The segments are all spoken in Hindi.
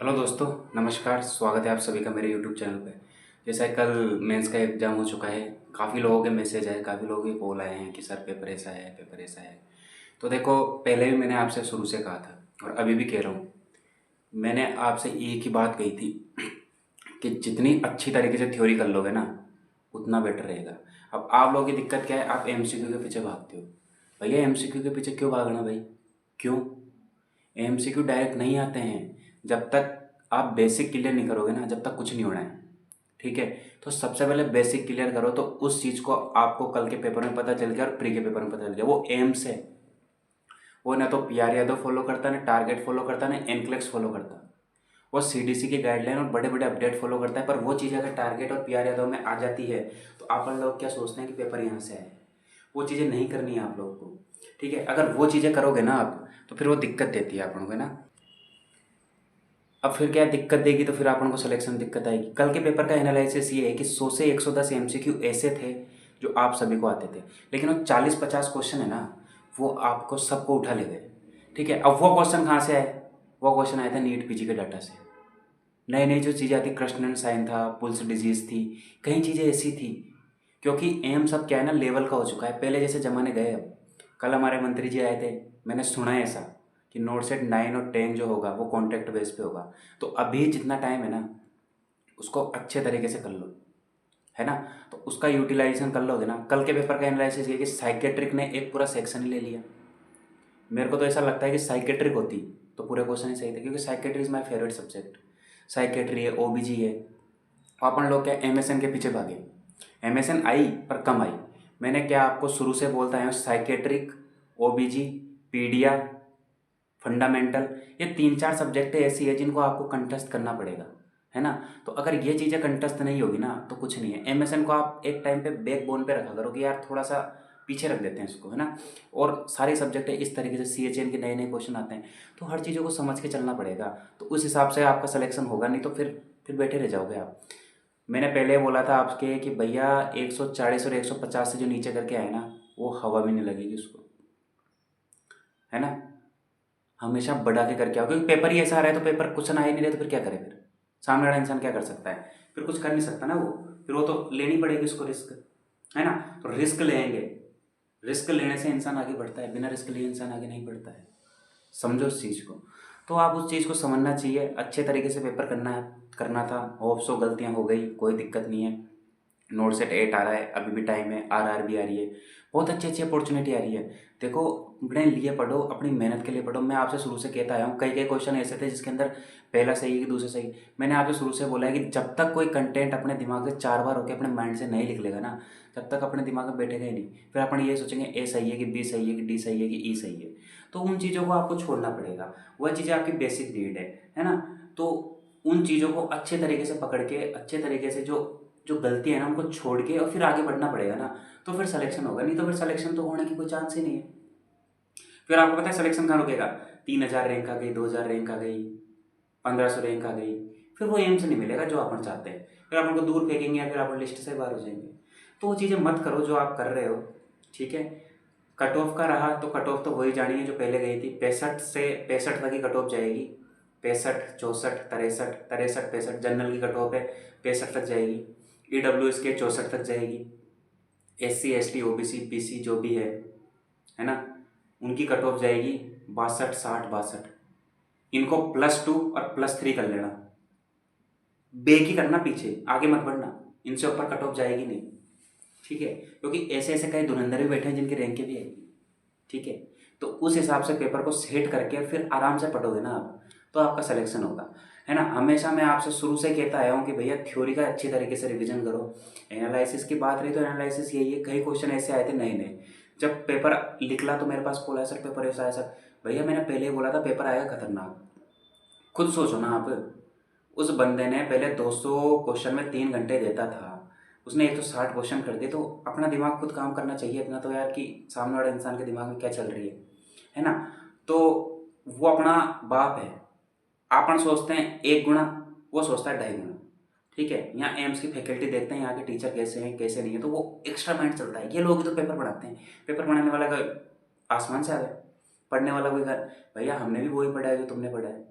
हेलो दोस्तों, नमस्कार। स्वागत है आप सभी का मेरे यूट्यूब चैनल पे। जैसा कल मेंस का एग्ज़ाम हो चुका है, काफ़ी लोगों के मैसेज आए, काफ़ी लोगों के कॉल आए हैं कि सर पेपर ऐसा है, पेपर ऐसा है। तो देखो, पहले भी मैंने आपसे शुरू से कहा था और अभी भी कह रहा हूँ। मैंने आपसे एक ही बात कही थी कि जितनी अच्छी तरीके से थ्योरी कर लोगे ना, उतना बेटर रहेगा। अब आप लोगों की दिक्कत क्या है, आप एमसीक्यू के पीछे भागते हो। भैया एमसीक्यू के पीछे क्यों भागना भाई? क्यों? एमसीक्यू डायरेक्ट नहीं आते हैं। जब तक आप बेसिक क्लियर नहीं करोगे ना, जब तक कुछ नहीं होना है। ठीक है? तो सबसे पहले बेसिक क्लियर करो, तो उस चीज़ को आपको कल के पेपर में पता चल गया और प्री के पेपर में पता चल गया। वो एम्स है। वो ना तो पीआर यादव फॉलो करता, ना टारगेट फॉलो करता, ना एनक्लेक्स फॉलो करता। वो सीडीसी की गाइडलाइन और बड़े बड़े अपडेट फॉलो करता है। पर वो चीज़ अगर टारगेट और पीआर यादव में आ जाती है, तो आप लोग क्या सोचते हैं कि पेपर यहाँ से आए। वो चीज़ें नहीं करनी है आप लोगों को। ठीक है? अगर वो चीज़ें करोगे ना आप, तो फिर वो दिक्कत देती है आप लोगों को ना। अब फिर क्या दिक्कत देगी, तो फिर अपन को सिलेक्शन दिक्कत आएगी। कल के पेपर का एनालिसिस ये है कि 100 से 110 एमसीक्यू ऐसे थे जो आप सभी को आते थे, लेकिन वो 40-50 क्वेश्चन है ना, वो आपको सबको उठा ले गए। ठीक है? अब वो क्वेश्चन कहाँ से आए? वो क्वेश्चन आया था नीट पीजी के डाटा से। नई नई जो चीज़ें आती, क्रस्टन साइन था, पुल्स डिजीज थी, कई चीज़ें ऐसी थी। क्योंकि एम सब क्या है ना, लेवल का हो चुका है, पहले जैसे ज़माने गए अब। कल हमारे मंत्री जी आए थे, मैंने सुना है ऐसा कि नोट सेट 9 और 10 जो होगा वो कॉन्ट्रैक्ट बेस पे होगा। तो अभी जितना टाइम है ना, उसको अच्छे तरीके से कर लो, है ना। तो उसका यूटिलाइजेशन कर लोगे ना। कल के पेपर का एनालिसिस ये कि साइकेट्रिक ने एक पूरा सेक्शन ही ले लिया। मेरे को तो ऐसा लगता है कि साइकेट्रिक होती तो पूरे क्वेश्चन ही सही थे, क्योंकि psychiatry is my favourite subject. Psychiatry है, ओबीजी है। अपन लोग क्या एमएसएन के पीछे भागे। एमएसएन आई पर कम आई। मैंने क्या आपको शुरू से बोलता है, साइकेट्रिक, ओबीजी, पीडिया, फंडामेंटल, ये 3-4 सब्जेक्ट ऐसी है जिनको आपको कंटेस्ट करना पड़ेगा, है ना। तो अगर ये चीज़ें कंटेस्ट नहीं होगी ना, तो कुछ नहीं है। एमएसएन को आप एक टाइम पे बैकबोन पे रखा करो कि यार थोड़ा सा पीछे रख देते हैं इसको, है ना। और सारे सब्जेक्ट इस तरीके से सीएचएन के नए नए क्वेश्चन आते हैं, तो हर चीज़ों को समझ के चलना पड़ेगा। तो उस हिसाब से आपका सिलेक्शन होगा, नहीं तो फिर बैठे रह जाओगे आप। मैंने पहले बोला था आपके कि भैया 140 और 150 से जो नीचे करके आए ना, वो हवा भी नहीं लगेगी उसको, है ना। हमेशा बढ़ा के करके आओ, क्योंकि पेपर ही ऐसा आ रहा है। तो पेपर क्वेश्चन आ ही नहीं रहे, तो फिर क्या करे? फिर सामने वाला इंसान क्या कर सकता है? फिर कुछ कर नहीं सकता ना वो। फिर वो तो लेनी पड़ेगी उसको रिस्क, है ना। तो रिस्क लेंगे। रिस्क लेने से इंसान आगे बढ़ता है, बिना रिस्क लिए इंसान आगे नहीं बढ़ता है। समझो उस चीज़ को। तो आप उस चीज़ को समझना चाहिए। अच्छे तरीके से पेपर करना था। होप सो गलतियाँ हो गई, कोई दिक्कत नहीं है। नोट सेट 8 आ रहा है, अभी भी टाइम है। आरआर भी आ रही है, बहुत अच्छी अच्छी अपॉर्चुनिटी आ रही है। देखो, अपने लिए पढ़ो, अपनी मेहनत के लिए पढ़ो। मैं आपसे शुरू से कहता आया हूँ, कई कई क्वेश्चन ऐसे थे जिसके अंदर पहला सही है कि दूसरा सही। मैंने आपसे शुरू से बोला है कि जब तक कोई कंटेंट अपने दिमाग से 4 बार होकर अपने माइंड से नहीं लिख लेगा ना, तब तक अपने दिमाग में बैठेगा ही नहीं। फिर अपन ये सोचेंगे ए सही है कि बी सही है कि डी सही है कि ई सही है। तो उन चीज़ों को आपको छोड़ना पड़ेगा। वह चीज़ें आपकी बेसिक नीड है ना। तो उन चीज़ों को अच्छे तरीके से पकड़ के, अच्छे तरीके से जो जो गलती है ना, उनको छोड़ के और फिर आगे बढ़ना पड़ेगा ना। तो फिर सिलेक्शन होगा, नहीं तो फिर सिलेक्शन तो होने की कोई चांस ही नहीं है। फिर आपको पता है सिलेक्शन कहाँ रुकेगा? 3000 रैंक आ गई, 2000 रैंक आ गई, 1500 रैंक आ गई। फिर वो एम से नहीं मिलेगा जो अपन चाहते हैं। फिर अपन को दूर फेंकेंगे या फिर अपन लिस्ट से बाहर हो जाएंगे। तो वो चीज़ें मत करो जो आप कर रहे हो। ठीक है? कट ऑफ का रहा तो कट ऑफ तो वही जानी है जो पहले गई थी। 65 से 65 तक की कट ऑफ जाएगी। 65, 64, 63, 63, 65 जनरल की कट ऑफ है, 65 तक जाएगी। ईडब्ल्यू एस के 64 तक जाएगी। SC ST OBC PC जो भी है ना, उनकी कट ऑफ जाएगी 62, 60, 62। इनको +2 और +3 कर लेना। बेक ही करना, पीछे आगे मत बढ़ना। इनसे ऊपर कट ऑफ जाएगी नहीं। ठीक है? क्योंकि ऐसे ऐसे कई धुरंधर भी बैठे हैं जिनकी रैंकें भी आएगी। ठीक है? तो उस हिसाब से पेपर को सेट करके फिर आराम से पढ़ोगे ना आप, तो आपका सिलेक्शन होगा, है ना। हमेशा मैं आपसे शुरू से कहता आया हूँ कि भैया थ्योरी का अच्छी तरीके से रिवीजन करो। एनालिसिस की बात रही तो एनालिसिस यही है, कई क्वेश्चन ऐसे आए थे नए नए। जब पेपर निकला तो मेरे पास कॉल आया, सर पेपर ऐसा आया सर। भैया मैंने पहले ही बोला था पेपर आएगा खतरनाक। खुद सोचो ना आप। उस बंदे ने पहले 200 क्वेश्चन में 3 घंटे देता था, उसने 160 क्वेश्चन कर दिए। तो अपना दिमाग खुद काम करना चाहिए इतना तो यार, कि सामने वाले इंसान के दिमाग में क्या चल रही है ना। तो वो अपना बाप है। अपन सोचते हैं 1 गुना, वो सोचता है 2.5 गुना। ठीक है? यहाँ एम्स की फैकल्टी देखते हैं, यहाँ के टीचर कैसे हैं कैसे नहीं है, तो वो एक्स्ट्रा माइंड चलता है। ये लोग ही तो पेपर पढ़ाते हैं। पेपर पढ़ाने वाला का आसमान से आ गए, पढ़ने वाला कोई घर। भैया हमने भी वही पढ़ा है जो तुमने पढ़ा है।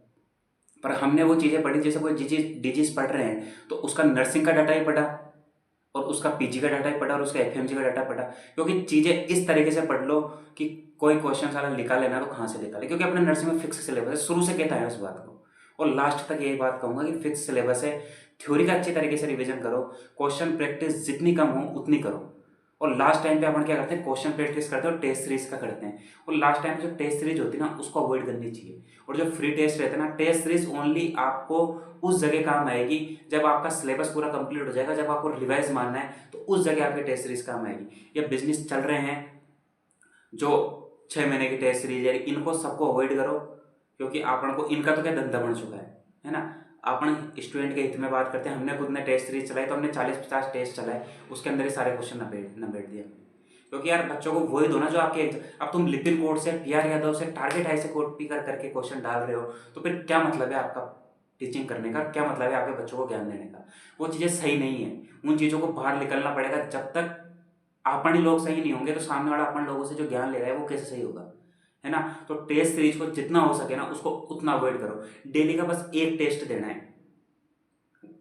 पर हमने वो चीज़ें पढ़ी, जैसे कोई डिजीज पढ़ रहे हैं तो उसका नर्सिंग का डाटा ही पढ़ा और उसका पीजी का डाटा ही पढ़ा और उसका एफएमजी का डाटा पढ़ा, क्योंकि चीज़ें इस तरीके से पढ़ लो कि कोई क्वेश्चन सारा निकाल लेना तो कहाँ से निकाले, क्योंकि अपने नर्सिंग में फिक्स सिलेबस है, शुरू से कहता है इस बात को। और लास्ट तक यही बात कहूँगा कि फिक्स सिलेबस है, थ्योरी का अच्छी तरीके से रिविजन करो, क्वेश्चन प्रैक्टिस जितनी कम हो उतनी करो। और लास्ट टाइम पे अपन क्या करते हैं, क्वेश्चन प्रैक्टिस करते हैं और टेस्ट सीरीज का करते हैं। और लास्ट टाइम जो टेस्ट सीरीज होती है ना उसको अवॉइड करनी चाहिए। और जो फ्री टेस्ट रहते हैं ना, टेस्ट सीरीज ओनली आपको उस जगह काम आएगी जब आपका सिलेबस पूरा कंप्लीट हो जाएगा, जब आपको रिवाइज मारना है तो उस जगह आपकी टेस्ट सीरीज काम आएगी। या बिजनेस चल रहे हैं जो 6 महीने की टेस्ट सीरीज है, इनको सबको अवॉइड करो, क्योंकि अपन को इनका तो क्या धंधा बन चुका है ना। अपन स्टूडेंट के हित में बात करते हैं, हमने खुद ने टेस्ट सीरीज चलाई तो हमने 40-50 टेस्ट चलाए, उसके अंदर ही सारे क्वेश्चन नपेट दिए। क्योंकि यार बच्चों को वही दो ना जो आपके, अब तुम लिपिन कोड से, पीआर यादव से, टारगेट हाई से कॉपी कर करके क्वेश्चन डाल रहे हो, तो फिर क्या मतलब है आपका टीचिंग करने का, क्या मतलब है आपके बच्चों को ज्ञान देने का। वो चीज़ें सही नहीं है, उन चीज़ों को बाहर निकलना पड़ेगा। जब तक अपन ही लोग सही नहीं होंगे तो सामने वाला अपन लोगों से जो ज्ञान ले रहा है वो कैसे सही होगा, है ना। तो टेस्ट सीरीज को जितना हो सके ना उसको उतना अवॉइड करो। डेली का बस एक टेस्ट देना है,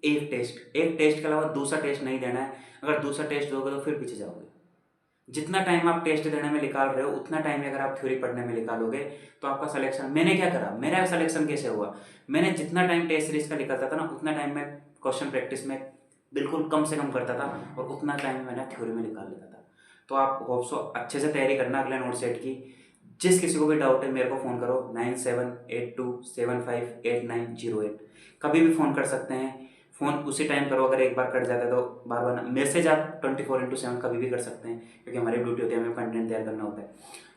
एक टेस्ट के अलावा दूसरा टेस्ट नहीं देना है। अगर दूसरा टेस्ट दोगे तो फिर पीछे जाओगे। जितना टाइम आप टेस्ट देने में निकाल रहे हो उतना टाइम अगर आप थ्योरी पढ़ने में निकालोगे तो आपका सिलेक्शन, मैंने क्या करा, मेरा सिलेक्शन कैसे हुआ, मैंने जितना टाइम टेस्ट सीरीज का निकलता था ना उतना टाइम मैं क्वेश्चन प्रैक्टिस में बिल्कुल कम से कम करता था और उतना टाइम मैंने थ्योरी में निकाल लेता था। तो आप होप सो अच्छे से तैयारी करना अगले नोट सेट की। जिस किसी को भी डाउट है मेरे को फ़ोन करो 9782758908, कभी भी फ़ोन कर सकते हैं। फ़ोन उसी टाइम करो, अगर एक बार कट जाता है तो बार बार मैसेज आप 24/7 कभी भी कर सकते हैं, क्योंकि हमारी ड्यूटी होती है, हमें कंटेंट तैयार करना होता है।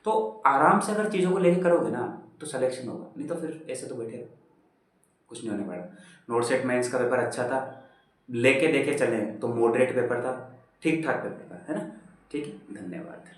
तो आराम से अगर चीज़ों को लेके करोगे ना तो सिलेक्शन होगा, नहीं तो फिर ऐसे तो बैठे रहो, कुछ नहीं होने वाला। नोट सेट मेंस का पेपर अच्छा था, लेके देखे चले तो मॉडरेट पेपर था, ठीक ठाक पेपर था, है ना। ठीक है, धन्यवाद।